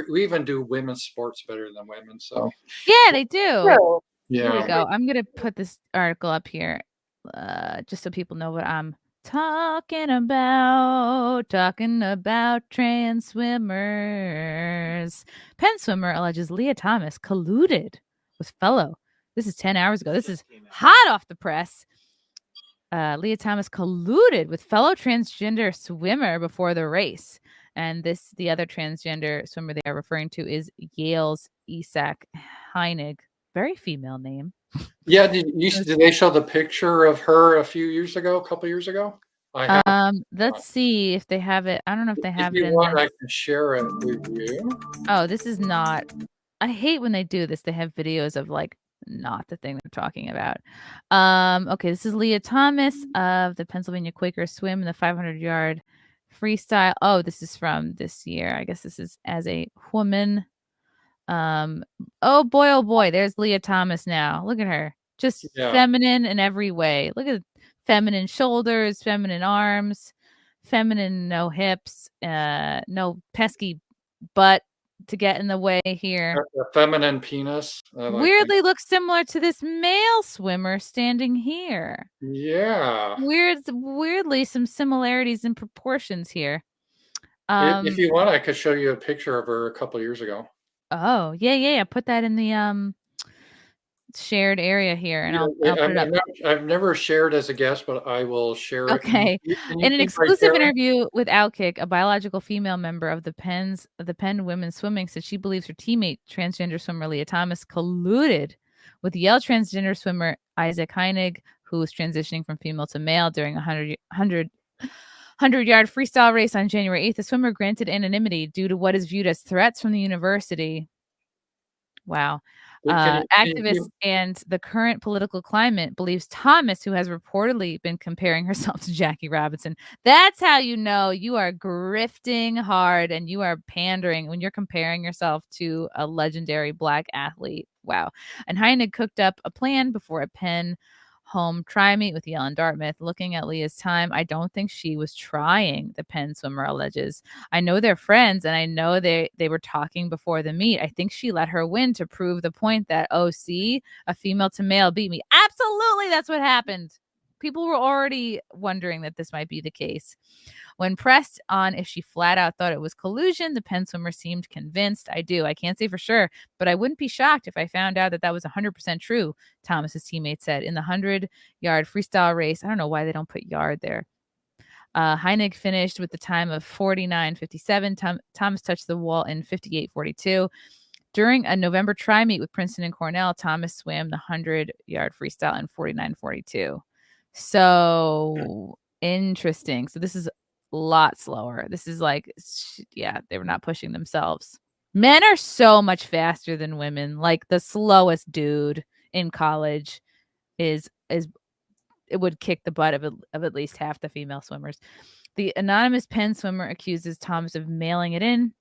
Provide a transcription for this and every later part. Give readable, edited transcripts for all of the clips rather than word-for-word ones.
We even do women's sports better than women. So yeah, they do. Yeah. Here we go. I'm gonna put this article up here, just so people know what I'm talking about. Talking about trans swimmers. Penn swimmer alleges Lia Thomas colluded with fellow. This is 10 hours ago. This is hot off the press. Lia Thomas colluded with fellow transgender swimmer before the race. And the other transgender swimmer they are referring to is Yale's Iszac Henig. Very female name. Yeah, did they show the picture of her a couple years ago? Let's see if they have it. I don't know if they have it. If you want, I can share it with you. Oh, this is not. I hate when they do this. They have videos of like not the thing they're talking about. Okay, this is Lia Thomas of the Pennsylvania Quaker Swim in the 500-yard freestyle. Oh, this is from this year. I guess this is as a woman. Oh boy, there's Lia Thomas now. Look at her. Just feminine in every way. Look at feminine shoulders, feminine arms, feminine no hips, no pesky butt to get in the way here. A feminine penis. Weirdly looks similar to this male swimmer standing here. Yeah. Weirdly some similarities in proportions here. If you want, I could show you a picture of her a couple years ago. Oh, yeah. Put that in the shared area here, and I'll put it up. I've never shared as a guest, but I will share it. Okay. In an exclusive interview with Outkick, a biological female member of the Penn women's swimming said she believes her teammate, transgender swimmer Lia Thomas, colluded with Yale transgender swimmer Iszac Henig, who was transitioning from female to male during a 100-yard freestyle race on January 8th. The swimmer granted anonymity due to what is viewed as threats from the university. Wow. Activists and the current political climate believes Thomas, who has reportedly been comparing herself to Jackie Robinson. That's how you know you are grifting hard and you are pandering when you're comparing yourself to a legendary Black athlete. Wow. And Henig cooked up a plan before a Penn home try meet with Yale and Dartmouth. Looking at Lia's time, I don't think she was trying, the Penn swimmer alleges. I know they're friends, and I know they were talking before the meet. I think she let her win to prove the point that, oh, see, a female to male beat me. Absolutely, that's what happened. People were already wondering that this might be the case. When pressed on if she flat out thought it was collusion, the Penn swimmer seemed convinced. I can't say for sure, but I wouldn't be shocked if I found out that was 100% true, Thomas's teammate said. In the 100-yard freestyle race, I don't know why they don't put yard there. Henig finished with the time of 49:57. Thomas touched the wall in 58:42. During a November try meet with Princeton and Cornell, Thomas swam the 100-yard freestyle in 49:42. So interesting. So this is a lot slower. This is like, they were not pushing themselves. Men are so much faster than women. Like the slowest dude in college it would kick the butt of at least half the female swimmers. The anonymous Penn swimmer accuses Thomas of mailing it in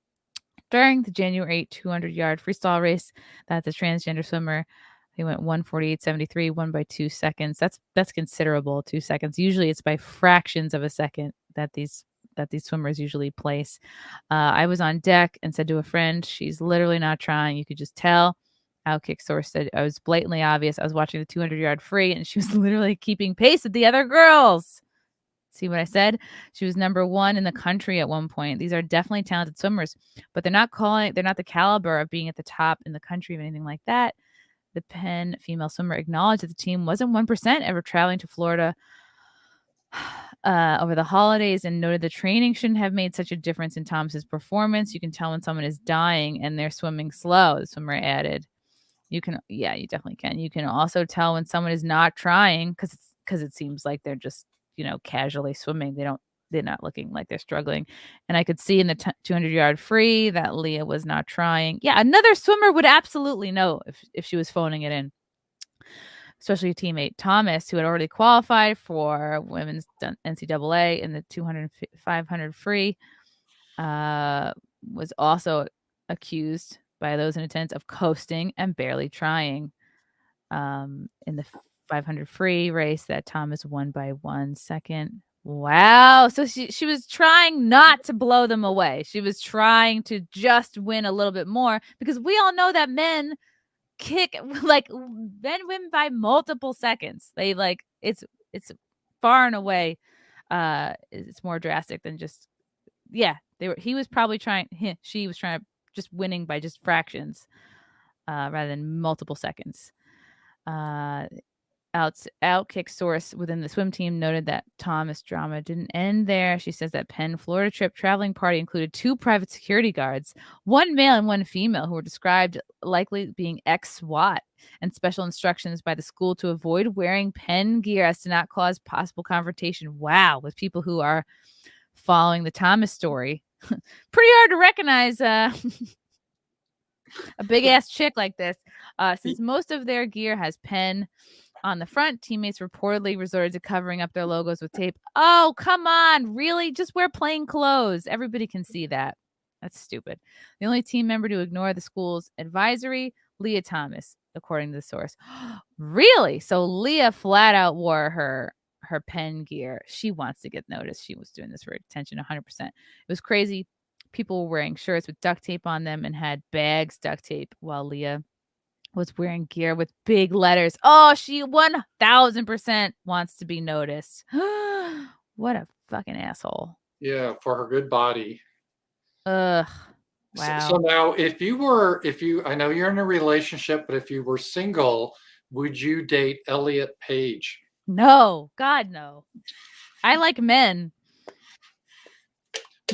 during the January 8 200-yard freestyle race that the transgender swimmer, he went 1:48.73, won by 2 seconds. That's considerable, 2 seconds. Usually it's by fractions of a second that these swimmers usually place. I was on deck and said to a friend, she's literally not trying. You could just tell. Outkick source said I was blatantly obvious. I was watching the 200-yard free and she was literally keeping pace with the other girls. See what I said? She was number 1 in the country at one point. These are definitely talented swimmers, but they're not the caliber of being at the top in the country or anything like that. The Penn female swimmer acknowledged that the team wasn't 1% ever traveling to Florida over the holidays and noted the training shouldn't have made such a difference in Thomas's performance. You can tell when someone is dying and they're swimming slow, the swimmer added. You definitely can. You can also tell when someone is not trying because it seems like they're just, casually swimming. They're not looking like they're struggling. And I could see in the 200-yard free that Lia was not trying. Yeah, another swimmer would absolutely know if she was phoning it in, especially a teammate. Thomas, who had already qualified for women's NCAA in the 200-500 free, was also accused by those in attendance of coasting and barely trying in the 500 free race that Thomas won by 1 second. Wow. So she was trying not to blow them away. She was trying to just win a little bit more, because we all know that men kick, like, men win by multiple seconds. They like it's far and away it's more drastic than just she was trying to just winning by just fractions rather than multiple seconds. Outkick source within the swim team noted that Thomas drama didn't end there. She says that Penn Florida trip traveling party included 2 private security guards, one male and one female, who were described likely being ex-SWAT, and special instructions by the school to avoid wearing Penn gear as to not cause possible confrontation. Wow, with people who are following the Thomas story. Pretty hard to recognize a big ass chick like this. Since most of their gear has Penn on the front, teammates reportedly resorted to covering up their logos with tape. Oh, come on. Really? Just wear plain clothes. Everybody can see that. That's stupid. The only team member to ignore the school's advisory, Lia Thomas, according to the source. Really? So Lia flat out wore her Penn gear. She wants to get noticed. She was doing this for attention 100%. It was crazy. People were wearing shirts with duct tape on them and had bags duct tape, while Lia was wearing gear with big letters. Oh, she 1000% wants to be noticed. What a fucking asshole. Yeah, for her good body. Ugh. Wow. So now, I know you're in a relationship, but if you were single, would you date Elliot Page? No, God, no. I like men,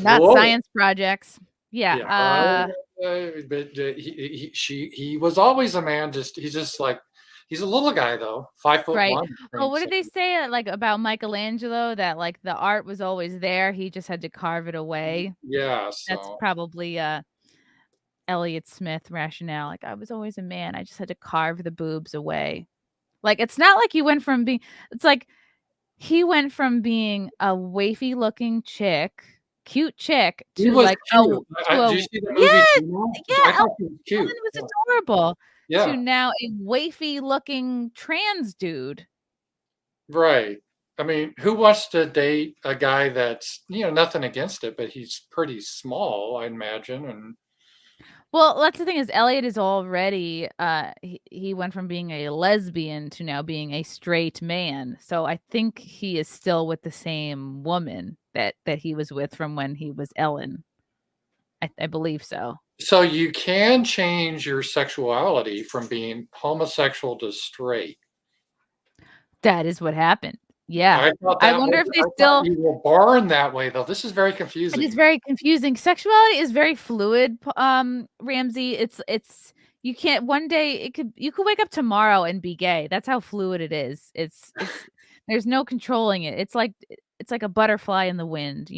not science projects. Yeah. But he was always a man. He's a little guy though, 5'1". Right. Well, what did they say like about Michelangelo, that like the art was always there, he just had to carve it away? Yeah, That's probably Elliot Smith rationale. Like, I was always a man, I just had to carve the boobs away. Like, it's not like he went from being a wafy looking chick, cute chick, to like cute. Did you see the movie? I thought he was cute. Ellen was adorable. Yeah. To now a wafy looking trans dude. Right. I mean, who wants to date a guy that's, nothing against it, but he's pretty small, I imagine. And well, that's the thing, is Elliot is already he went from being a lesbian to now being a straight man. So I think he is still with the same woman that he was with from when he was Ellen. I believe so. So you can change your sexuality from being homosexual to straight. That is what happened. Yeah. I wonder if they still. You were born that way, though. This is very confusing. It is very confusing. Sexuality is very fluid, Ramsey. It's you can't, one day you could wake up tomorrow and be gay. That's how fluid it is. It's there's no controlling it. It's like a butterfly in the wind,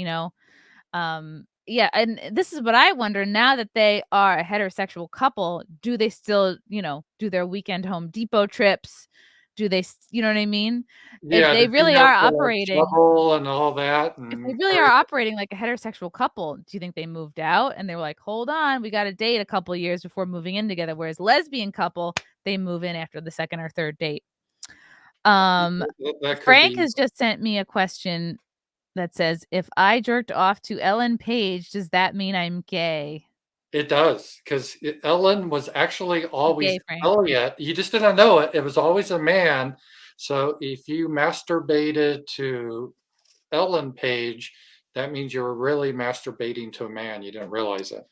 Yeah, and this is what I wonder, now that they are a heterosexual couple, do they still, do their weekend Home Depot trips? Do they, you know what I mean? Yeah, if they really are operating and all that, if they really are operating like a heterosexual couple, do you think they moved out and they were like, hold on, we got to date a couple years before moving in together? Whereas lesbian couple, they move in after the second or third date. Frank has just sent me a question that says, if I jerked off to Ellen Page, does that mean I'm gay? It does, because Ellen was actually always Elliot. You just didn't know it. It was always a man. So if you masturbated to Ellen Page, that means you were really masturbating to a man. You didn't realize it.